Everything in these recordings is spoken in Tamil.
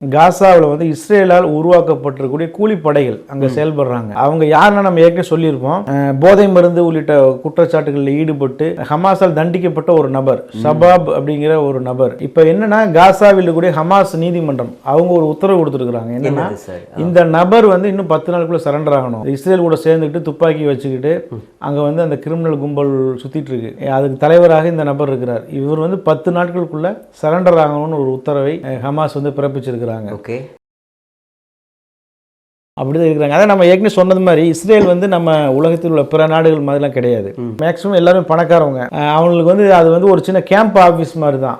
காசாவில் வந்து இஸ்ரேலால் உருவாக்கப்பட்டிருக்கக்கூடிய கூலிப்படைகள் அங்கே செயல்படுறாங்க. அவங்க யாருன்னா நம்ம ஏற்கனவே சொல்லியிருப்போம், போதை மருந்து உள்ளிட்ட குற்றச்சாட்டுகளில் ஈடுபட்டு ஹமாஸால் தண்டிக்கப்பட்ட ஒரு நபர், ஷபாப் அப்படிங்கிற ஒரு நபர். இப்போ என்னன்னா காசாவில் இருக்கக்கூடிய ஹமாஸ் நீதிமன்றம் அவங்க ஒரு உத்தரவு கொடுத்துருக்குறாங்க. என்னன்னா இந்த நபர் வந்து இன்னும் 10 நாளுக்குள்ள சரண்டர் ஆகணும். இஸ்ரேல் கூட சேர்ந்துக்கிட்டு துப்பாக்கி வச்சுக்கிட்டு அங்கே வந்து அந்த கிரிமினல் கும்பல் சுத்திட்டு இருக்கு. அதுக்கு தலைவராக இந்த நபர் இருக்கிறார். இவர் வந்து 10 நாட்களுக்குள்ள சரண்டர் ஆகணும்னு ஒரு உத்தரவை ஹமாஸ் வந்து பிறப்பிச்சிருக்கிறார். ஓகே, அப்படிதான் இருக்கிறாங்க. அதான் நம்ம ஏற்கனவே சொன்னது மாதிரி இஸ்ரேல் வந்து நம்ம உலகத்தில் உள்ள பிற நாடுகள் மாதிரிலாம் கிடையாது. மேக்ஸிமம் எல்லாரும் பணக்காரவங்க. அவங்களுக்கு வந்து அது வந்து ஒரு சின்ன கேம்ப் ஆஃபீஸ் மாதிரி தான்.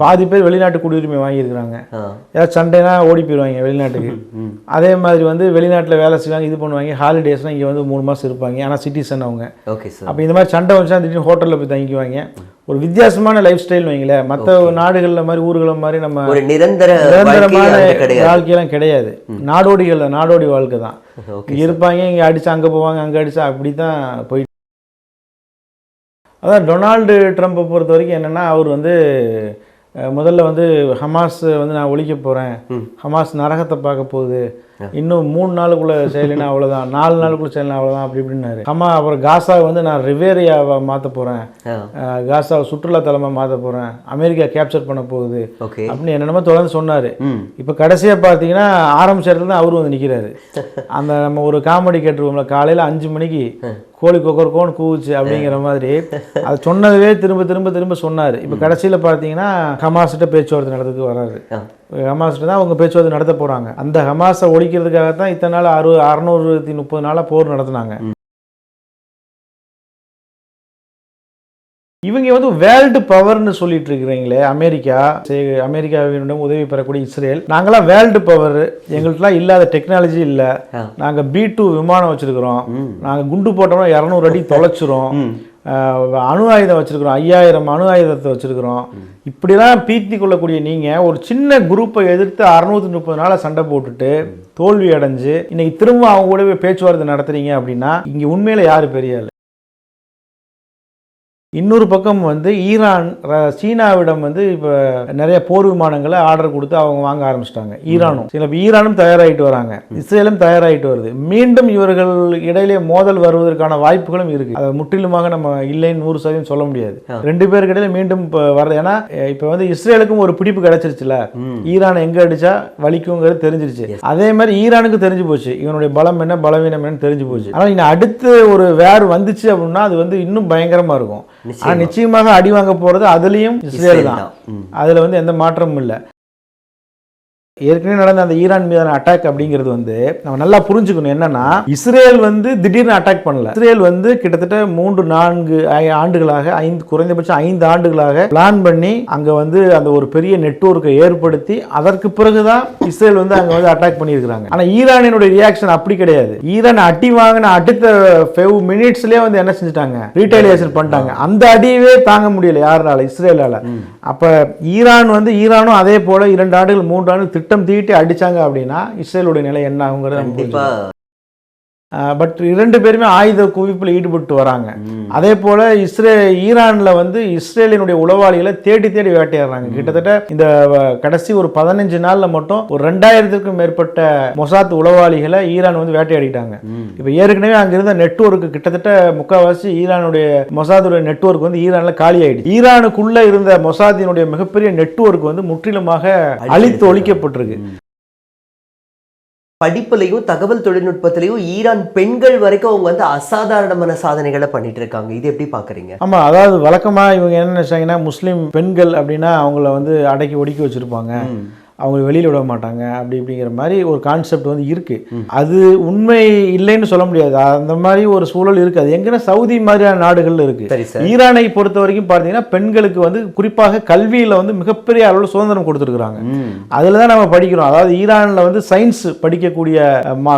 பாதி பேர் வெளிநாட்டு குடியுரிமை வாங்கியிருக்கிறாங்க. ஏதாவது சண்டைனா ஓடி போயிடுவாங்க வெளிநாட்டுக்கு. அதே மாதிரி வந்து வெளிநாட்டில் வேலை செய்வாங்க, இது பண்ணுவாங்க. ஹாலிடேஸ்லாம் இங்கே வந்து 3 மாதம் இருப்பாங்க. ஆனால் சிட்டிசன் அவங்க. அப்போ இந்த மாதிரி சண்டை வச்சா திடீர்னு ஹோட்டலில் போய் தங்கிக்குவாங்க. ஒரு வித்தியாசமான லைஃப் ஸ்டைல் வைங்களேன். மற்ற நாடுகளில் மாதிரி ஊர்களை மாதிரி நம்ம ஒரு நிரந்தரமான வாழ்க்கையெல்லாம் கிடையாது. நாடோடி வாழ்க்கை தான். இருப்பாங்க, இங்கே அடிச்சா அங்கே போவாங்க, அங்கே அடிச்சா அப்படி தான் போயிட்டு. அதான் டொனால்டு ட்ரம்ப்பை பொறுத்த வரைக்கும் என்னென்னா, அவர் வந்து முதல்ல வந்து ஹமாஸ் வந்து நான் ஒழிக்க போகிறேன், ஹமாஸ் நரகத்தை பார்க்க போகுது, இன்னும் 3 நாளுக்குள்ள செய்யலைன்னா அவ்வளோதான், 4 நாளுக்குள்ள செய்யலாம் அவ்வளோதான் அப்படி இப்படின்னாரு. அப்புறம் காசாவை வந்து நான் ரிவேரியாவை மாற்ற போகிறேன், காசாவை சுற்றுலா தலமாக மாற்ற போகிறேன், அமெரிக்கா கேப்சர் பண்ண போகுது அப்படின்னு என்னென்னமோ தொடர்ந்து சொன்னார். இப்போ கடைசியாக பார்த்தீங்கன்னா ஆரம்பிச்ச இடத்துல தான் அவரும் வந்து நிற்கிறாரு. அந்த நம்ம ஒரு காமெடி கேட்டுருவோம்ல, காலையில் 5 மணிக்கு கோழி கொக்கர்கோன்னு கூவுச்சு அப்படிங்கிற மாதிரி அது சொன்னதே திரும்ப சொன்னார். இப்போ கடைசியில் பார்த்தீங்கன்னா ஹமாஸ்கிட்ட பேச்சுவார்த்தை நடத்துக்கு வராரு. ஹமாஸ்கிட்ட தான் அவங்க பேச்சுவார்த்தை நடத்த போகிறாங்க. அந்த ஹமாஸை ஒழிக்கிறதுக்காகத்தான் இத்தனை நாள் 630 நாளாக போர் நடத்தினாங்க. இவங்க வந்து வேர்ல்டு பவர்னு சொல்லிட்டு இருக்கிறீங்களே, அமெரிக்காவினுடைய உதவி பெறக்கூடிய இஸ்ரேல், நாங்களாம் வேர்ல்டு பவர், எங்களுக்குலாம் இல்லாத டெக்னாலஜி இல்லை, நாங்கள் B-2 விமானம் வச்சிருக்கிறோம், நாங்கள் குண்டு போட்டோம்னா 200 அடி தொலைச்சிரும், அணு ஆயுதம் வச்சிருக்கிறோம், 5000 அணு ஆயுதத்தை வச்சிருக்கிறோம், இப்படிலாம் பீத்தி கொள்ளக்கூடிய நீங்கள் ஒரு சின்ன குரூப்பை எதிர்த்து 630 நாளை சண்டை போட்டுட்டு தோல்வி அடைஞ்சு இன்னைக்கு திரும்ப அவங்க கூட பேச்சுவார்த்தை நடத்துறீங்க அப்படின்னா இங்கே உண்மையில யாரு பெரிய ஆளு? இன்னொரு பக்கம் வந்து ஈரான் சீனாவிடம் வந்து இப்போ நிறைய போர் விமானங்களை ஆர்டர் கொடுத்து அவங்க வாங்க ஆரம்பிச்சிட்டாங்க. ஈரானும் தயாராகிட்டு வராங்க, இஸ்ரேலும் தயாராகிட்டு வருது. மீண்டும் இவர்கள் இடையிலே மோதல் வருவதற்கான வாய்ப்புகளும் இருக்கு. அதை முற்றிலுமாக நம்ம இல்லைன்னு 100% சொல்ல முடியாது. 2 பேருக்கு இடையில மீண்டும் வருது. ஏன்னா இப்போ வந்து இஸ்ரேலுக்கும் ஒரு பிடிப்பு கிடைச்சிருச்சுல, ஈரான் எங்க அடிச்சா வலிக்குங்கிறது தெரிஞ்சிருச்சு. அதே மாதிரி ஈரானுக்கு தெரிஞ்சு போச்சு இவனுடைய பலம் என்ன பலவீனம் என்னன்னு தெரிஞ்சு போச்சு. ஆனால் இன்னும் அடுத்து ஒரு வேர் வந்துச்சு அப்படின்னா அது வந்து இன்னும் பயங்கரமா இருக்கும். நிச்சயமாக அடி வாங்க போறது அதுலயும் இஸ்ரேல் தான். அதுல வந்து எந்த மாற்றமும் இல்லை. ஏற்கனவே நடந்த அந்த ஈரான் மீதான அட்டாக் அப்படிங்கிறது வந்து நம்ம நல்லா புரிஞ்சுக்கணும். என்னன்னா இஸ்ரேல் வந்து திடீர்னு அட்டாக் பண்ணல. இஸ்ரேல் வந்து கிட்டத்தட்ட 3-4 ஆண்டுகளாக குறைந்தபட்சம் 5 ஆண்டுகளாக பிளான் பண்ணி அங்க வந்து அந்த ஒரு பெரிய நெட்வொர்க்கை ஏற்படுத்தி அதற்கு பிறகுதான் இஸ்ரேல் வந்து அங்க வந்து அட்டாக் பண்ணியிருக்கிறாங்க. ஆனா ஈரானினுடைய ரியாக்ஷன் அப்படி கிடையாது. ஈரான் அடி வாங்கின அடுத்த 5 மினிட்ஸ்லயே வந்து என்ன செஞ்சுட்டாங்க, ரீடைலியேஷன் பண்ணிட்டாங்க. அந்த அடியவே தாங்க முடியல யாருனால, இஸ்ரேலால. அப்ப ஈரானும் அதே போல 2 ஆண்டுகள் 3 ஆண்டுகள் திட்டம் தீட்டி அடிச்சாங்க அப்படின்னா இஸ்ரேலுடைய நிலை என்ன ஆகுங்கிறது. பட் 2 பேருமே ஆயுத குவிப்பில் ஈடுபட்டு வராங்க. அதே போல ஈரான்ல வந்து இஸ்ரேலினுடைய உளவாளிகளை தேடி வேட்டையாடுறாங்க. கிட்டத்தட்ட இந்த கடைசி ஒரு 15 நாள்ல மட்டும் ஒரு 2000க்கும் மேற்பட்ட மொசாத் உளவாளிகளை ஈரான் வந்து வேட்டையாடிட்டாங்க. இப்ப ஏற்கனவே அங்க இருந்த நெட்வொர்க் கிட்டத்தட்ட முக்கால்வாசி ஈரானுடைய மொசாதுடைய நெட்வொர்க் வந்து ஈரான்ல காலி ஆயிடுச்சு. ஈரானுக்குள்ள இருந்த மொசாதினுடைய மிகப்பெரிய நெட்வொர்க் வந்து முற்றிலுமாக அழித்து ஒழிக்கப்பட்டிருக்கு. படிப்புலையும் தகவல் தொழில்நுட்பத்திலையும் ஈரான் பெண்கள் வரைக்கும் அவங்க வந்து அசாதாரணமான சாதனைகளை பண்ணிட்டு இருக்காங்க. இது எப்படி பாக்குறீங்க? ஆமா, அதாவது வழக்கமா இவங்க என்ன நினைச்சாங்கன்னா, முஸ்லீம் பெண்கள் அப்படின்னா அவங்கள வந்து அடக்கி ஒடுக்கி வச்சிருப்பாங்க, அவங்க வெளியில் விட மாட்டாங்க அப்படி இப்படிங்கிற மாதிரி ஒரு கான்செப்ட் வந்து இருக்கு. அது உண்மை இல்லைன்னு சொல்ல முடியாது. அந்த மாதிரி ஒரு சூழல் இருக்கு. அது எங்கன்னா சவுதி மாதிரியான நாடுகள் இருக்கு. ஈரானை பொறுத்த வரைக்கும் பார்த்தீங்கன்னா பெண்களுக்கு வந்து குறிப்பாக கல்வியில வந்து மிகப்பெரிய அளவில் சுதந்திரம் கொடுத்துருக்காங்க. அதுலதான் நம்ம படிக்கிறோம். அதாவது ஈரான்ல வந்து சயின்ஸ் படிக்கக்கூடிய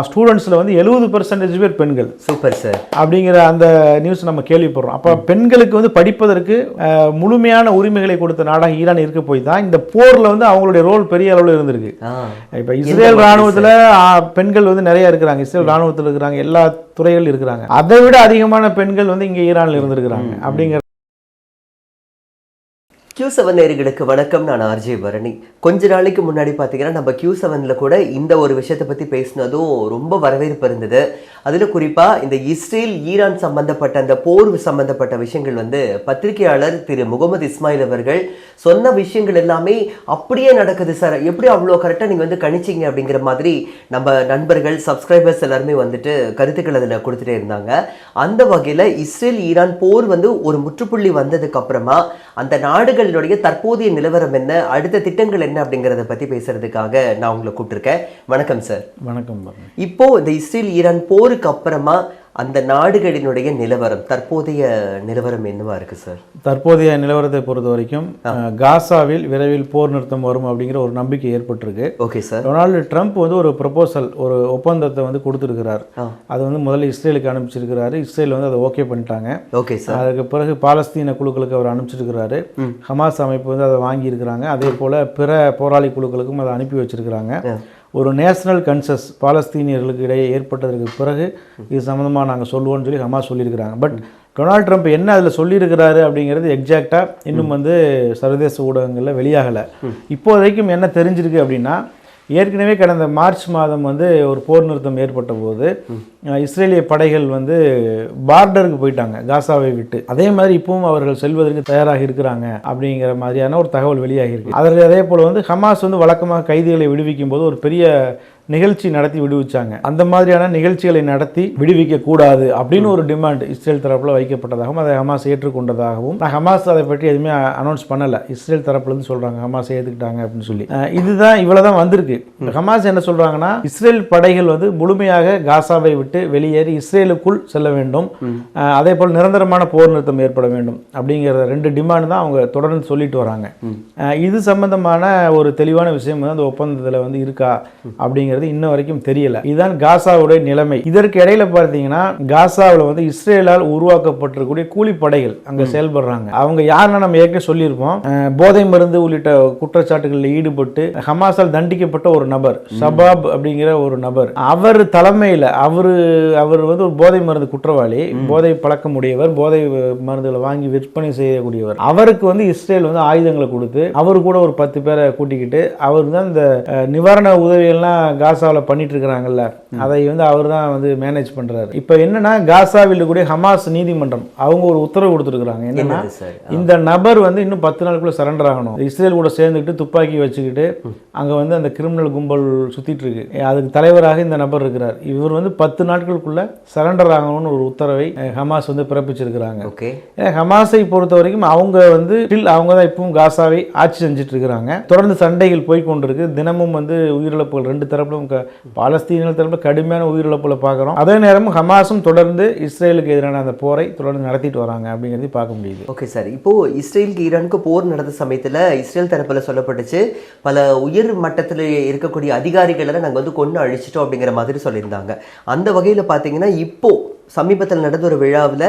ஸ்டூடெண்ட்ஸ்ல வந்து 70% பேர் பெண்கள். சூப்பர் சார் அப்படிங்கிற அந்த நியூஸ் நம்ம கேள்விப்படுறோம். அப்ப பெண்களுக்கு வந்து படிப்பதற்கு முழுமையான உரிமைகளை கொடுத்த நாடாக ஈரான் இருக்க போய் தான் இந்த போர்ல வந்து அவங்களுடைய ரோல் பெரிய அளவில் இருந்திருக்கு. இப்ப இஸ்ரேல் ராணுவத்துல பெண்கள் வந்து நிறைய இருக்கிறாங்க. இஸ்ரேல் ராணுவத்தில் இருக்கிறாங்க, எல்லா துறைகள் இருக்கிறாங்க. அதை விட அதிகமான பெண்கள் வந்து இங்க ஈரான்ல இருந்திருக்கிறாங்க. அப்படிங்கிற Q7 நேயர்களுக்கு வணக்கம். நான் ஆர்ஜே பரணி. கொஞ்ச நாளைக்கு முன்னாடி பார்த்தீங்கன்னா நம்ம Q7ல கூட இந்த ஒரு விஷயத்தை பற்றி பேசினதும் ரொம்ப வரவேற்பு இருந்தது. அதில் குறிப்பாக இந்த இஸ்ரேல் ஈரான் சம்பந்தப்பட்ட அந்த போர் சம்பந்தப்பட்ட விஷயங்கள் வந்து பத்திரிகையாளர் திரு முகமது இஸ்மாயில் அவர்கள் சொன்ன விஷயங்கள் எல்லாமே அப்படியே நடக்குது சார், எப்படி அவ்வளோ கரெக்டாக நீங்கள் வந்து கணிச்சிங்க அப்படிங்கிற மாதிரி நம்ம நண்பர்கள் சப்ஸ்கிரைபர்ஸ் எல்லாருமே வந்துட்டு கருத்துக்கள் அதில் கொடுத்துட்டே இருந்தாங்க. அந்த வகையில் இஸ்ரேல் ஈரான் போர் வந்து ஒரு முற்றுப்புள்ளி வந்ததுக்கு அப்புறமா அந்த நாடுகளுடைய தற்போதைய நிலவரம் என்ன, அடுத்த திட்டங்கள் என்ன அப்படிங்கிறத பத்தி பேசுறதுக்காக நான் உங்களை கூப்பிட்டிருக்கேன். வணக்கம் சார். வணக்கம். இப்போ இந்த இஸ்ரேல் ஈரான் போருக்கு அப்புறமா அந்த நாடுகளினுடைய நிலவரம், தற்போதைய நிலவரம் என்னவா இருக்கு சார்? தற்போதைய நிலவரத்தை பொறுத்த வரைக்கும் காசாவில் விரைவில் போர் நிறுத்தம் வரும் அப்படிங்கிற ஒரு நம்பிக்கை ஏற்பட்டிருக்கு. Okay sir. டொனால்டு ட்ரம்ப் வந்து ஒரு ப்ரொபோசல், ஒரு ஒப்பந்தத்தை வந்து கொடுத்துருக்கிறார். அது வந்து முதல்ல இஸ்ரேலுக்கு அனுப்பிச்சிருக்கிறாரு. இஸ்ரேல் வந்து அதை ஓகே பண்ணிட்டாங்க. Okay sir. அதுக்கு பிறகு பாலஸ்தீன குழுக்களுக்கு அவர் அனுப்பிச்சிருக்கிறாரு. ஹமாஸ் அமைப்பு வந்து அதை வாங்கி இருக்கிறாங்க. அதே போல பிற போராளி குழுக்களுக்கும் அதை அனுப்பி வச்சிருக்கிறாங்க. ஒரு நேஷனல் கன்சஸ் பாலஸ்தீனியர்களுக்கு இடையே ஏற்பட்டதற்கு பிறகு இது சம்மந்தமாக நாங்கள் சொல்லுவோம்னு சொல்லி ஹமாஸ் சொல்லியிருக்கிறாங்க. பட் டொனால்ட் ட்ரம்ப் என்ன அதில் சொல்லியிருக்கிறாரு அப்படிங்கிறது எக்ஸாக்டாக இன்னும் வந்து சர்வதேச ஊடகங்களில் வெளியாகலை. இப்போதைக்கும் என்ன தெரிஞ்சிருக்கு அப்படின்னா, ஏற்கனவே கடந்த மார்ச் மாதம் வந்து ஒரு போர் நிறுத்தம் ஏற்பட்ட போது இஸ்ரேலிய படைகள் வந்து பார்டருக்கு போயிட்டாங்க காசாவை விட்டு. அதே மாதிரி இப்பவும் அவர்கள் செல்வதற்கு தயாராக இருக்கிறாங்க அப்படிங்கிற மாதிரியான ஒரு தகவல் வெளியாகி இருக்கு. அதில் அதே போல் வந்து ஹமாஸ் வந்து வழக்கமாக கைதிகளை விடுவிக்கும் போது ஒரு பெரிய நிகழ்ச்சி நடத்தி விடுவிச்சாங்க. அந்த மாதிரியான நிகழ்ச்சிகளை நடத்தி விடுவிக்க கூடாது அப்படின்னு ஒரு டிமாண்ட் இஸ்ரேல் தரப்புல வைக்கப்பட்டதாகவும் அதை ஹமாஸ் ஏற்றுக்கொண்டதாகவும், ஹமாஸ் அதை பற்றி எதுவுமே அனௌன்ஸ் பண்ணலை. இஸ்ரேல் தரப்புல இருந்து சொல்றாங்க ஹமாஸ் ஏற்றுக்கிட்டாங்க அப்படின்னு சொல்லி. இதுதான் இவ்வளவுதான் வந்திருக்கு. ஹமாஸ் என்ன சொல்றாங்கன்னா, இஸ்ரேல் படைகள் வந்து முழுமையாக காசாவை விட்டு வெளியேறி இஸ்ரேலுக்குள் செல்ல வேண்டும், அதே போல் நிரந்தரமான போர் நிறுத்தம் ஏற்பட வேண்டும் அப்படிங்கிற ரெண்டு டிமாண்ட் தான் அவங்க தொடர்ந்து சொல்லிட்டு வராங்க. இது சம்பந்தமான ஒரு தெளிவான விஷயம் வந்து அந்த ஒப்பந்தத்தில் வந்து இருக்கா அப்படிங்கிறது இன்ன வரைக்கும் தெரியல. இதுதான் காசாவுடைய நிலைமை. இதற்கு இடையில பார்த்தீங்கன்னா, காசாவில் வந்து இஸ்ரேலால் உருவாக்கப்பட்டிருக்கக்கூடிய கூலிப்படைகள் அங்க செயல்படுறாங்க. அவங்க யாருன்னா நம்ம ஏற்கனவே சொல்லியிருப்போம், போதை மருந்து உள்ளிட்ட குற்றச்சாட்டுகளில் ஈடுபட்டு ஹமாஸால் தண்டிக்கப்பட்ட ஒரு நபர், ஷபாப் அப்படிங்கிற ஒரு நபர். அவர் தலைமையில் அவர் வந்து ஒரு போதை மருந்து குற்றவாளி, போதை பழக்கம் உடையவர், போதை மருந்துகளை வாங்கி விற்பனை செய்யக்கூடியவர். அவருக்கு வந்து இஸ்ரேல் வந்து ஆயுதங்களை கொடுத்து அவர் கூட ஒரு 10 பேரை கூட்டிக்கிட்டு அவர் தான் இந்த நிவாரண உதவிகள்லாம் காசாவில் பண்ணிட்டு இருக்கிறாங்கல்ல, அதை வந்து அவர் தான் வந்து மேனேஜ் பண்றாரு. இப்போ என்னன்னா, காசாவில் கூடிய ஹமாஸ் நீதிமன்றம் அவங்க ஒரு உத்தரவு கொடுத்துருக்காங்க. என்னன்னா, இந்த நபர் வந்து இன்னும் 10 நாளுக்குள்ள சரண்டர் ஆகணும். இஸ்ரேல் கூட சேர்ந்துக்கிட்டு துப்பாக்கி வச்சுக்கிட்டு அங்க வந்து அந்த கிரிமினல் கும்பல் சுத்திட்டு இருக்கு, அதுக்கு தலைவராக இந்த நபர் இருக்கிறார். இவர் வந்து 10 நாட்களுக்குள்ள சரண்டர் ஆகணும்னு ஒரு உத்தரவை ஹமாஸ் வந்து பிறப்பிச்சிருக்கிறாங்க. ஹமாஸை பொறுத்த வரைக்கும் அவங்க வந்து அவங்க தான் இப்பவும் காசாவை ஆட்சி செஞ்சுட்டு இருக்கிறாங்க. தொடர்ந்து சண்டைகள் போய்கொண்டிருக்கு. தினமும் வந்து உயிரிழப்புகள் ரெண்டு தரப்பிலும், பாலஸ்தீனியர்கள் தரப்பில் கடுமையான உயிரிழப்புகளை பார்க்குறோம். அதே நேரம் ஹமாஸும் தொடர்ந்து இஸ்ரேலுக்கு எதிரான அந்த போரை தொடர்ந்து நடத்திட்டு வராங்க அப்படிங்கிறதையும் பார்க்க முடியுது. Okay sir. இப்போ இஸ்ரேலுக்கு ஈரானுக்கு போர் நடந்த சமயத்தில் இஸ்ரேல் தரப்பில் சொல்லப்பட்டுச்சு, பல உயர் மட்டத்தில் இருக்கக்கூடிய அதிகாரிகளை நாங்கள் வந்து கொண்டு அழிச்சிட்டோம் அப்படிங்கிற மாதிரி சொல்லியிருந்தாங்க. அந்த வகையில் பார்த்தீங்கன்னா, இப்போ சமீபத்தில் நடந்த ஒரு விழாவில்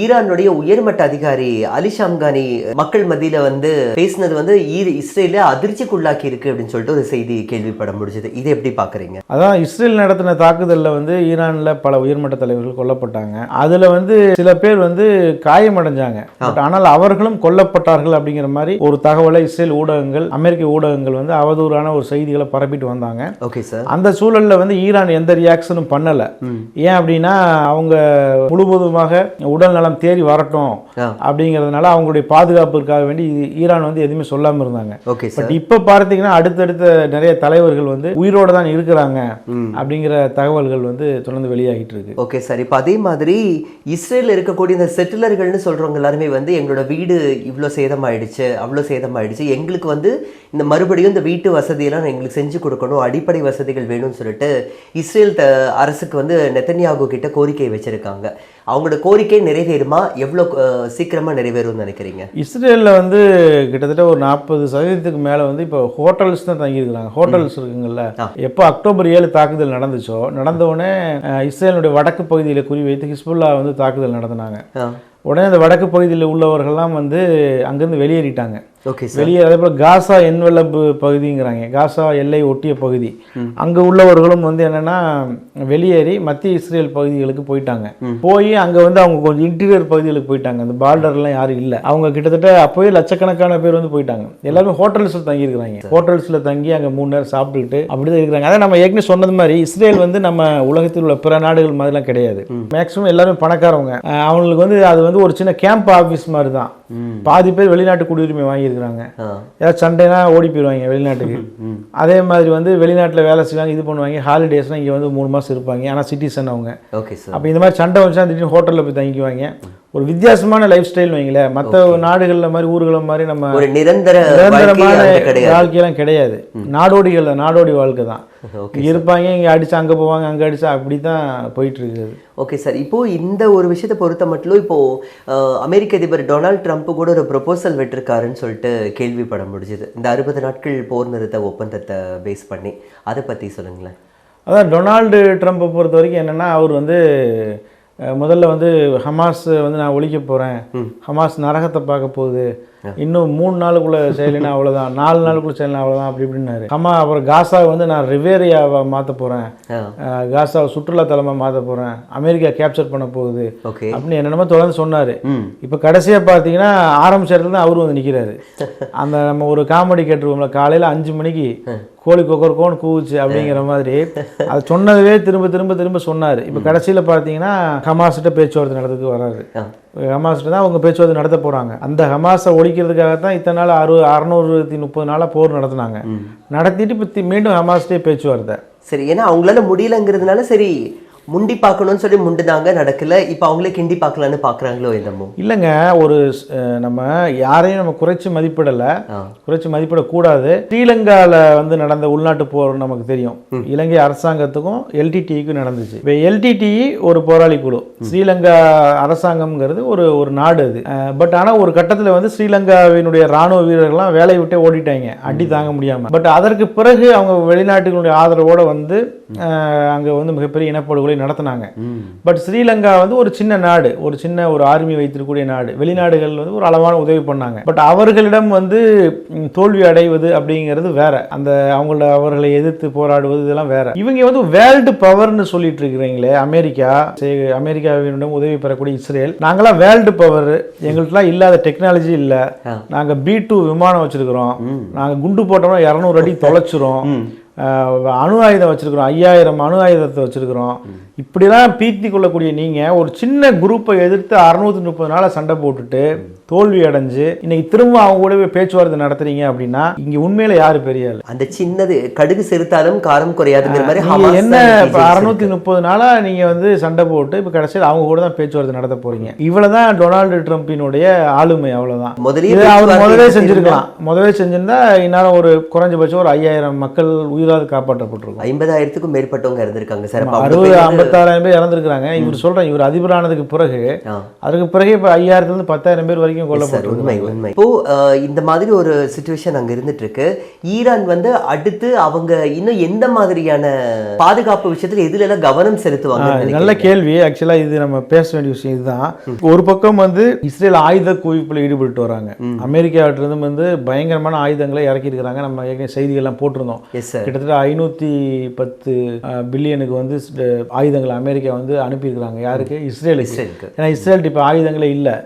ஈரானுடைய உயர்மட்ட அதிகாரி அலி ஷாம்கானி மக்கள் மத்தியில் வந்து பேசினது வந்து இஸ்ரேல அதிர்ச்சிக்குள்ளாக்கி இருக்கு அப்படின்னு சொல்லிட்டு ஒரு செய்தி கேள்விப்பட முடிஞ்சது. இதை எப்படி பார்க்குறீங்க? அதான் இஸ்ரேல் நடத்தின தாக்குதலில் வந்து ஈரானில் பல உயர்மட்ட தலைவர்கள் கொல்லப்பட்டாங்க. அதில் வந்து சில பேர் வந்து காயமடைஞ்சாங்க. ஆனால் அவர்களும் கொல்லப்பட்டார்கள் அப்படிங்கிற மாதிரி ஒரு தகவலை இஸ்ரேல் ஊடகங்கள், அமெரிக்க ஊடகங்கள் வந்து அவதூறான ஒரு செய்திகளை பரப்பிட்டு வந்தாங்க. Okay sir. அந்த சூழலில் வந்து ஈரான் எந்த ரியாக்ஷனும் பண்ணலை. ஏன் அப்படின்னா, அவங்க முழுவதுமாக உடல் நலம் தேறி வரட்டும் அப்படிங்கிறதுனால அவங்களுடைய பாதுகாப்பிற்காக வேண்டி ஈரான் வந்து எதுவுமே சொல்லாம இருந்தாங்க. பட் இப்ப பார்த்தீங்கன்னா, அடுத்தடுத்த நிறைய தலைவர்கள் வந்து உயிரோட தான் இருக்கிறாங்க அப்படிங்கிற தகவல்கள் வந்து தொடர்ந்து வெளியாகிட்டு இருக்கு. Okay sir. இப்போ அதே மாதிரி இஸ்ரேல் இருக்கக்கூடிய இந்த செட்டிலர்கள்னு சொல்றவங்க எல்லாருமே வந்து எங்களோட வீடு இவ்வளோ சேதமாயிடுச்சு, அவ்வளோ சேதமாயிடுச்சு, எங்களுக்கு வந்து இந்த மறுபடியும் இந்த வீட்டு வசதியெல்லாம் எங்களுக்கு செஞ்சு கொடுக்கணும், அடிப்படை வசதிகள் வேணும்னு சொல்லிட்டு இஸ்ரேல் அரசுக்கு வந்து நெத்தன்யாகு கிட்ட கோரிக்கை வச்சிருக்காங்க. அவங்களோட கோரிக்கை நிறைவேறுமா? எவ்வளோ சீக்கிரமா நிறைவேறும்னு நினைக்கிறீங்க? இஸ்ரேலில் வந்து கிட்டத்தட்ட ஒரு 40% மேலே வந்து இப்போ ஹோட்டல்ஸ் தான் தங்கியிருக்கிறாங்க. ஹோட்டல்ஸ் இருக்குங்கல்ல, எப்போ அக்டோபர் 7 தாக்குதல் நடந்துச்சோ, நடந்தவுடனே இஸ்ரேலுடைய வடக்கு பகுதியில் குறிவைத்து ஹிஸ்புல்லா வந்து தாக்குதல் நடத்தினாங்க. உடனே அந்த வடக்கு பகுதியில் உள்ளவர்கள்லாம் வந்து அங்கேருந்து வெளியேறிட்டாங்க. Okay sir. வெளியே அதே போல் காசா என்வெலப் பகுதிங்கிறாங்க, காசா எல்லை ஒட்டிய பகுதி. அங்கே உள்ளவர்களும் வந்து என்னன்னா வெளியேறி மத்திய இஸ்ரேல் பகுதிகளுக்கு போயிட்டாங்க. போய் அங்கே வந்து அவங்க கொஞ்சம் இன்டீரியர் பகுதிகளுக்கு போயிட்டாங்க. அந்த பார்டர்லாம் யாரும் இல்லை. அவங்க கிட்டத்தட்ட அப்போயே லட்சக்கணக்கான பேர் வந்து போயிட்டாங்க. எல்லாருமே ஹோட்டல்ஸில் தங்கி இருக்கிறாங்க. ஹோட்டல்ஸில் தங்கி அங்கே 3 நேரம் சாப்பிட்டுக்கிட்டு அப்படிதான் இருக்கிறாங்க. அதான் நம்ம ஏற்கனவே சொன்னது மாதிரி இஸ்ரேல் வந்து நம்ம உலகத்தில் உள்ள பிற நாடுகள் மாதிரிலாம் கிடையாது. மேக்ஸிமம் எல்லாருமே பணக்காரவங்க. அவங்களுக்கு வந்து அது வந்து ஒரு சின்ன கேம்ப் ஆஃபீஸ் மாதிரி தான். பாதி பேர் வெளிநாட்டு குடியுரிமை வாங்கியிருக்கிறாங்க. ஏதாவது சண்டைனா ஓடி போயிடுவாங்க வெளிநாட்டுக்கு. அதே மாதிரி வந்து வெளிநாட்டில் வேலை செய்வாங்க, இது பண்ணுவாங்க. ஹாலிடேஸ்லாம் இங்கே வந்து 3 மாதம் இருப்பாங்க. ஆனால் சிட்டிசன் அவங்க. அப்போ இந்த மாதிரி சண்டை வந்துச்சா திடீர்னு ஹோட்டலில் போய் தங்கிக்குவாங்க. ஒரு வித்தியாசமான லைஃப் ஸ்டைல் வைங்களேன். மற்ற நாடுகளில் மாதிரி ஊர்களில் மாதிரி நம்ம ஒரு நிரந்தரமான வாழ்க்கையெல்லாம் கிடையாது. நாடோடி வாழ்க்கை தான். இங்கே இருப்பாங்க, இங்கே அடிச்சா அங்கே போவாங்க, அங்கே அடிச்சா அப்படி தான் போயிட்டு இருக்குது. Okay sir. இப்போ இந்த ஒரு விஷயத்தை பொறுத்த மட்டும் இப்போ அமெரிக்க அதிபர் டொனால்ட் ட்ரம்ப் கூட ஒரு ப்ரொபோசல் விட்டுருக்காருன்னு சொல்லிட்டு கேள்விப்பட முடிஞ்சது. இந்த 60 நாட்கள் போர் நிறுத்த ஒப்பந்தத்தை பேஸ் பண்ணி அதை பற்றி சொல்லுங்களேன். அதான் டொனால்டு ட்ரம்ப்பை பொறுத்த வரைக்கும் என்னென்னா, அவர் வந்து முதல்ல வந்து ஹமாஸ் வந்து நான் ஒழிக்க போகிறேன், ஹமாஸ் நரகத்தை பார்க்க போகுது, இன்னும் 3 நாளுக்குள்ளே செய்யலைன்னா அவ்வளோதான், 4 நாளுக்குள்ளே செய்யலாம் அவ்வளோதான் அப்படி இப்படின்னாரு. அப்புறம் காசாவை வந்து நான் ரிவேரியாவை மாற்ற போகிறேன், காசாவை சுற்றுலாத்தலமாக மாற்ற போகிறேன், அமெரிக்கா கேப்சர் பண்ண போகுது அப்படின்னு என்னென்னமோ தொடர்ந்து சொன்னார். இப்போ கடைசியாக பார்த்தீங்கன்னா ஆரம்பிச்ச தான் அவரும் வந்து நிற்கிறாரு. அந்த நம்ம ஒரு காமெடி கேட்டுருவோம்ல, காலையில் 5 மணிக்கு கோழி கொக்கர்கோன்னு கூவுச்சு அப்படிங்கிற மாதிரி அது சொன்னதவே திரும்ப திரும்ப திரும்ப சொன்னார். இப்போ கடைசியில் பார்த்தீங்கன்னா ஹமாஸ்கிட்ட பேச்சுவார்த்தை நடத்துக்கு வராரு. ஹமாஸ்கிட்ட தான் அவங்க பேச்சுவார்த்தை நடத்த போகிறாங்க. அந்த ஹமாஸை ஒழிக்கிறதுக்காகத்தான் இத்தனை நாள் 630 நாளாக போர் நடத்தினாங்க. நடத்திட்டு இப்போ மீண்டும் ஹமாஸ்டே பேச்சுவார்த்தை. சரி, ஏன்னா அவங்களால முடியலங்கிறதுனால சரி முண்டி பார்க்கணும்னு சொல்லி முண்டுனாங்க, நடக்கல. இப்போ அவங்களே கிண்டி பார்க்கலான்னு பார்க்குறாங்களோ என்னமோ. இல்லைங்க, ஒரு நம்ம யாரையும் நம்ம குறைச்சி மதிப்பிடலை, குறைச்சி மதிப்பிடக்கூடாது. ஸ்ரீலங்காவில் வந்து நடந்த உள்நாட்டு போர் நமக்கு தெரியும். இலங்கை அரசாங்கத்துக்கும் எல்டிடிக்கும் நடந்துச்சு. இப்போ எல்டிடிஇ ஒரு போராளி குழு, ஸ்ரீலங்கா அரசாங்கம்ங்கிறது ஒரு நாடு அது. பட் ஆனால் ஒரு கட்டத்தில் வந்து ஸ்ரீலங்காவினுடைய இராணுவ வீரர்கள்லாம் வேலையை விட்டே ஓடிட்டாங்க, அடி தாங்க முடியாமல். பட் அதற்கு பிறகு அவங்க வெளிநாட்டுகளுடைய ஆதரவோடு வந்து அங்கே வந்து மிகப்பெரிய இனப்படுகொலை நடத்தினாங்க. பட் ஸ்ரீலங்கா வந்து ஒரு சின்ன நாடு, ஒரு ஆர்மி வைத்திருக்கக்கூடிய நாடு. வெளிநாடுகள் வந்து ஒரு அளவான உதவி பண்ணாங்க. பட் அவர்களிடம் வந்து தோல்வி அடைவது அப்படிங்கிறது வேற. அந்த அவர்களை எதிர்த்து போராடுவது இதெல்லாம் வேற. இவங்க வந்து வேர்ல்டு பவர்னு சொல்லிட்டு இருக்கிறீங்களே, அமெரிக்காவினிடம் உதவி பெறக்கூடிய இஸ்ரேல், நாங்களாம் வேர்ல்டு பவர், எங்களுக்குலாம் இல்லாத டெக்னாலஜி இல்லை, நாங்கள் B-2 விமானம் வச்சிருக்கிறோம், நாங்கள் குண்டு போட்டோம்னா 200 அடி தொலைச்சிரும், அணு ஆயுதம் வச்சிருக்கிறோம், 5000 அணு ஆயுதத்தை வச்சிருக்கிறோம், இப்படிலாம் பீத்தி கொள்ளக்கூடிய நீங்கள் ஒரு சின்ன குரூப்பை எதிர்த்து 630 நாளை சண்டை போட்டுட்டு தோல்வி அடைஞ்சு இன்னைக்கு திரும்ப அவங்க கூடவே பேச்சுவார்த்தை நடத்துறீங்க அப்படின்னா இங்கே உண்மையில யாரு பெரிய ஆள்? அந்த சின்னது கடுகு செலுத்தாலும் காரம் குறையாதுங்கிற மாதிரி என்ன. இப்போ 630 நாளா நீங்க வந்து சண்டை போட்டு இப்போ கடைசியில் அவங்க கூட தான் பேச்சுவார்த்தை நடத்த போறீங்க. இவ்வளவுதான் டொனால்டு ட்ரம்பினுடைய ஆளுமை. அவ்வளவுதான். அவர் முதலே செஞ்சிருக்கலாம். முதலே செஞ்சிருந்தா இந்நேரம் ஒரு குறைஞ்சபட்சம் ஒரு 5000 மக்கள் உயிராது காப்பாற்றப்பட்டிருக்கும். 50,000க்கும் மேற்பட்டவங்க இருந்திருக்காங்க சார். 56,000 பேர் இறந்திருக்கிறாங்க. இவர் சொல்றேன், இவர் அதிபரானதுக்கு பிறகு அதுக்கு பிறகு இப்போ 5000 10,000 பேர் வரைக்கும் உண்மை. இப்போ இந்த மாதிரி ஒரு சிச்சுவேஷன் அங்க இருந்துட்டு இருக்கு. ஈரான் வந்து அடுத்து அவங்க இன்னும் எந்த மாதிரியான பாதுகாப்பு விஷயத்துல எதுல எல்லாம் கவனம் செலுத்துவாங்க? நல்ல கேள்வி. ஆக்சுவலா இது நம்ம பேச வேண்டிய விஷயம் இதுதான். ஒரு பக்கம் வந்து இஸ்ரேல் ஆயுத குவிப்பில் ஈடுபட்டு வராங்க. அமெரிக்காவிலிருந்து வந்து பயங்கரமான ஆயுதங்களை இறக்கி இருக்கிறாங்க. நம்ம ஏற்கனவே செய்திகள்லாம் போட்டிருந்தோம். கிட்டத்தட்ட 510 பில்லியனுக்கு வந்து ஆயுதங்களை அமெரிக்கா வந்து அனுப்பியிருக்கிறாங்க. யாருக்கு? இஸ்ரேலுக்கு. ஏன்னா இஸ்ரேல் இப்போ ஆயுதங்களே இல்லை,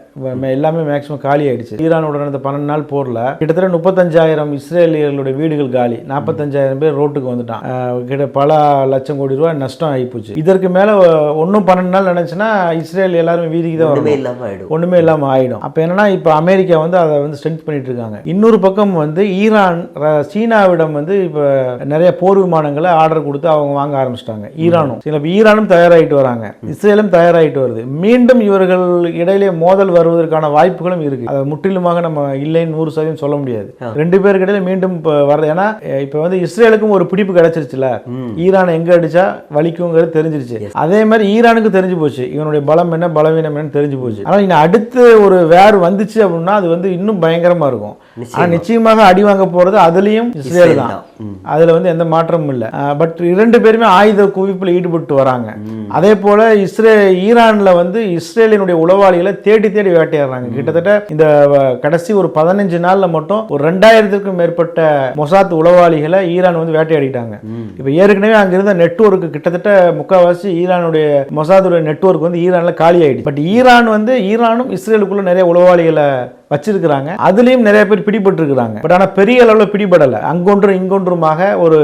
எல்லாமே மேக்ஸிமம் காலி ஆயிடுச்சு. ஈரானோட நடந்த 12 நாள் போர்ல கிட்டத்தட்ட 35,000 இஸ்ரேலியர்களுடைய வீடுகள் காலி, 45,000 பேர் ரோட்டுக்கு வந்துட்டான். கிட்ட பல லட்சம் கோடி ரூபாய் நஷ்டம் ஆகிப்போச்சு. இதற்கு மேல ஒன்றும் 12 நாள் நினைச்சுன்னா இஸ்ரேல் எல்லாருமே வீதிக்கு தான் ஒண்ணுமே இல்லாம ஆயிடும். அப்ப என்னன்னா இப்ப அமெரிக்கா வந்து அதை வந்து ஸ்ட்ரென்த் பண்ணிட்டு இருக்காங்க. இன்னொரு பக்கம் வந்து ஈரான் சீனாவிடம் வந்து இப்ப நிறைய போர் விமானங்களை ஆர்டர் கொடுத்து அவங்க வாங்க ஆரம்பிச்சிட்டாங்க. ஈரானும் தயாராகிட்டு வராங்க, இஸ்ரேலும் தயாராகிட்டு வருது. மீண்டும் இவர்கள் இடையிலே மோதல் வருவதற்கான வாய்ப்புகளும் இருக்கு. அதை முற்றிலுமாக நம்ம இல்லைன்னு 100% சொல்ல முடியாது. 2 பேருக்கு இடையில மீண்டும் வர்றது. ஏன்னா இப்ப வந்து இஸ்ரேலுக்கும் ஒரு பிடிப்பு கிடைச்சிருச்சுல, ஈரான் எங்க அடிச்சா வலிக்குங்கிறது தெரிஞ்சிருச்சு. அதே மாதிரி ஈரானுக்கு தெரிஞ்சு போச்சு இவனுடைய பலம் என்ன பலவீனம் என்னன்னு தெரிஞ்சு போச்சு. ஆனால் இன்னும் அடுத்து ஒரு வேர் வந்துச்சு அப்படின்னா அது வந்து இன்னும் பயங்கரமா இருக்கும். நிச்சயமாக அடி வாங்க போறது அதுலயும் இஸ்ரேல் தான். அதுல வந்து எந்த மாற்றமும் இல்லை. பட் 2 பேருமே ஆயுத குவிப்பில் ஈடுபட்டு வராங்க. அதே போல ஈரான்ல வந்து இஸ்ரேலினுடைய உளவாளிகளை தேடி தேடி வேட்டையாடுறாங்க. கிட்டத்தட்ட இந்த கடைசி ஒரு 15 நாள்ல மட்டும் ஒரு 2000க்கும் மேற்பட்ட மொசாத் உளவாளிகளை ஈரான் வந்து வேட்டையாடிட்டாங்க. இப்ப ஏற்கனவே அங்க இருந்த நெட்வொர்க் கிட்டத்தட்ட முக்கால்வாசி ஈரானுடைய மொசாதுடைய நெட்வொர்க் வந்து ஈரான்ல காலி ஆயிடுச்சு. பட் ஈரானும் இஸ்ரேலுக்குள்ள நிறைய உளவாளிகளை வச்சிருக்கிறாங்க. அதுலயும் நிறைய பேர் பிடிபட்டு இருக்கிறாங்க. பட் ஆனா பெரிய அளவுல பிடிபடல. அங்கொன்றும் இங்கொன்றுமாக ஒரு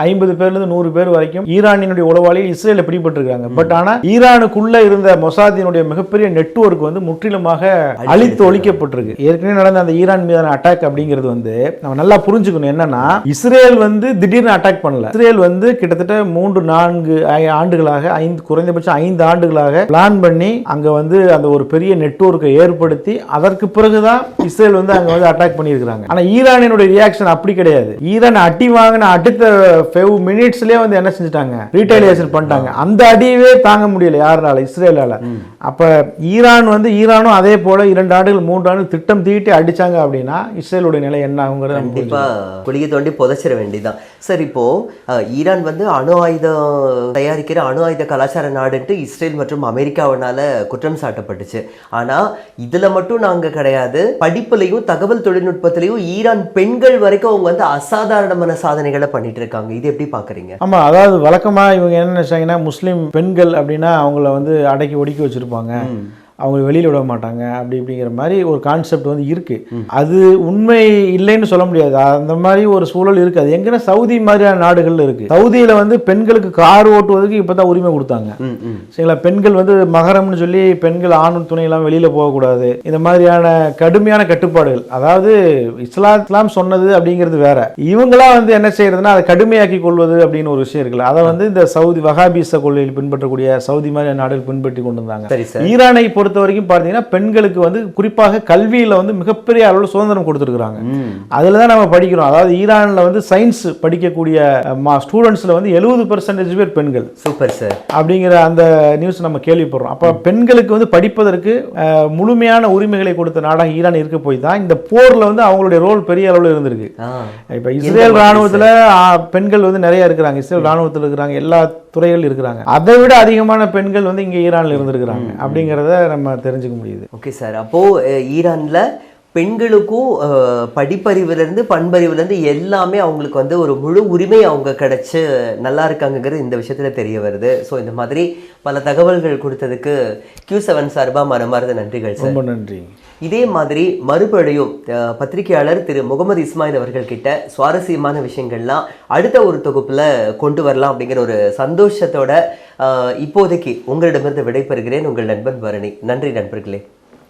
50 பேர்லேருந்து 100 பேர் வரைக்கும் ஈரானினுடைய உளவாளிகள் இஸ்ரேலில் பிடிபட்டிருக்காங்க. பட் ஆனால் ஈரானுக்குள்ள இருந்த மொசாதினுடைய மிகப்பெரிய நெட்வொர்க் வந்து முற்றிலுமாக அழித்து ஒழிக்கப்பட்டிருக்கு. ஏற்கனவே நடந்த அந்த ஈரான் மீதான அட்டாக் அப்படிங்கிறது வந்து நம்ம நல்லா புரிஞ்சுக்கணும். என்னன்னா இஸ்ரேல் வந்து திடீர்னு அட்டாக் பண்ணல. இஸ்ரேல் வந்து கிட்டத்தட்ட 3-4 ஆண்டுகளாக குறைந்தபட்சம் 5 ஆண்டுகளாக பிளான் பண்ணி அங்க வந்து அந்த ஒரு பெரிய நெட்வொர்க்கை ஏற்படுத்தி அதற்கு பிறகுதான் இஸ்ரேல் வந்து அங்க வந்து அட்டாக் பண்ணியிருக்கிறாங்க. ஆனா ஈரானினுடைய ரியாக்ஷன் அப்படி கிடையாது. ஈரான் அடி வாங்கின அடுத்த few minutesலயே வந்து என்ன செஞ்சுட்டாங்க, ரீடைலியேஷன் பண்ணிட்டாங்க. அந்த அடியவே தாங்க முடியல யாருனால, இஸ்ரேலால. அப்ப ஈரானும் அதே போல 2 ஆண்டுகள் 3 ஆண்டுகள் திட்டம் தீட்டி அடிச்சாங்க அப்படின்னா இஸ்ரேலுடைய நிலை என்ன ஆகுங்கிறது கண்டிப்பா குளிக்க தோண்டி புதைச்சிட வேண்டியதான். சார், இப்போ ஈரான் வந்து அணு ஆயுதம் தயாரிக்கிற அணு ஆயுத கலாச்சார நாடுன்ட்டு இஸ்ரேல் மற்றும் அமெரிக்காவினால குற்றம் சாட்டப்பட்டுச்சு. ஆனா இதுல மட்டும் நாங்க கிடையாது, படிப்புலையும் தகவல் தொழில்நுட்பத்திலையும் ஈரான் பெண்கள் வரைக்கும் அவங்க வந்து அசாதாரணமான சாதனைகளை பண்ணிட்டு இருக்காங்க. இது எப்படி பாக்குறீங்க? ஆமா, அதாவது வழக்கமா இவங்க என்ன நினைச்சாங்கன்னா, முஸ்லீம் பெண்கள் அப்படின்னா அவங்கள வந்து அடக்கி ஒடுக்கி வச்சிருப்பாங்க, அவங்க வெளியில் விட மாட்டாங்க அப்படிங்கிற மாதிரி ஒரு கான்செப்ட் வந்து இருக்கு. அது உண்மை இல்லைன்னு சொல்ல முடியாது. அந்த மாதிரி ஒரு சூழல் இருக்கு. அது எங்கன்னா சவுதி மாதிரியான நாடுகள்ல இருக்கு. சவுதியில வந்து பெண்களுக்கு கார் ஓட்டுவதற்கு இப்பதான் உரிமை கொடுத்தாங்க. சரிங்களா, பெண்கள் வந்து மகரம்னு சொல்லி பெண்கள் ஆணும் துணையெல்லாம் வெளியில போகக்கூடாது, இந்த மாதிரியான கடுமையான கட்டுப்பாடுகள். அதாவது இஸ்லாம் சொன்னது அப்படிங்கிறது வேற, இவங்களா வந்து என்ன செய்யறதுன்னா அதை கடுமையாக்கி கொள்வது அப்படின்னு ஒரு விஷயம் இருக்குல்ல, அதை வந்து இந்த சவுதி வஹாபிச கொள்கையில் பின்பற்றக்கூடிய சவுதி மாதிரியான நாடுகள் பின்பற்றி கொண்டு வந்தாங்க. ஈரானை பொறுத்த வரைக்கும் பார்த்தீங்கன்னா பெண்களுக்கு வந்து குறிப்பாக கல்வியில வந்து மிகப்பெரிய அளவில் சுதந்திரம் கொடுத்துருக்காங்க. அதுல தான் நம்ம படிக்கிறோம். அதாவது ஈரான்ல வந்து சயின்ஸ் படிக்கக்கூடிய ஸ்டூடெண்ட்ஸ்ல வந்து 70% பேர் பெண்கள். சூப்பர் சார் அப்படிங்கிற அந்த நியூஸ் நம்ம கேள்விப்படுறோம். அப்ப பெண்களுக்கு வந்து படிப்பதற்கு முழுமையான உரிமைகளை கொடுத்த நாடாக ஈரான் இருக்க போய் தான் இந்த போர்ல வந்து அவங்களுடைய ரோல் பெரிய அளவில் இருந்திருக்கு. இப்ப இஸ்ரேல் ராணுவத்துல பெண்கள் வந்து நிறைய இருக்கிறாங்க, இஸ்ரேல் ராணுவத்தில் இருக்கிறாங்க, எல்லா துறைகள் இருக்கிறாங்க. அதை விட அதிகமான பெண்கள் வந்து இங்க ஈரான்ல இருந்திருக்கிறாங்க அப்படிங்கிறத நம்ம தெரிஞ்சுக்க முடியுது. ஓகே சார், அப்போ ஈரான்ல பெண்களுக்கும் படிப்பறிவுலேருந்து பண்பறிவுலேருந்து எல்லாமே அவங்களுக்கு வந்து ஒரு முழு உரிமை அவங்க கிடைச்சி நல்லா இருக்காங்கிறது இந்த விஷயத்தில் தெரிய வருது. ஸோ இந்த மாதிரி பல தகவல்கள் கொடுத்ததுக்கு Q7 சார்பாக மனமார்ந்த நன்றிகள் சார். ரொம்ப நன்றி. இதே மாதிரி மறுபடியும் பத்திரிகையாளர் திரு முகமது இஸ்மாயில் அவர்கள் கிட்ட சுவாரஸ்யமான விஷயங்கள்லாம் அடுத்த ஒரு தொகுப்பில் கொண்டு வரலாம் அப்படிங்கிற ஒரு சந்தோஷத்தோட இப்போதைக்கு உங்களிடமிருந்து விடைபெறுகிறேன். உங்கள் நண்பன் பரணி. நன்றி நண்பர்களே.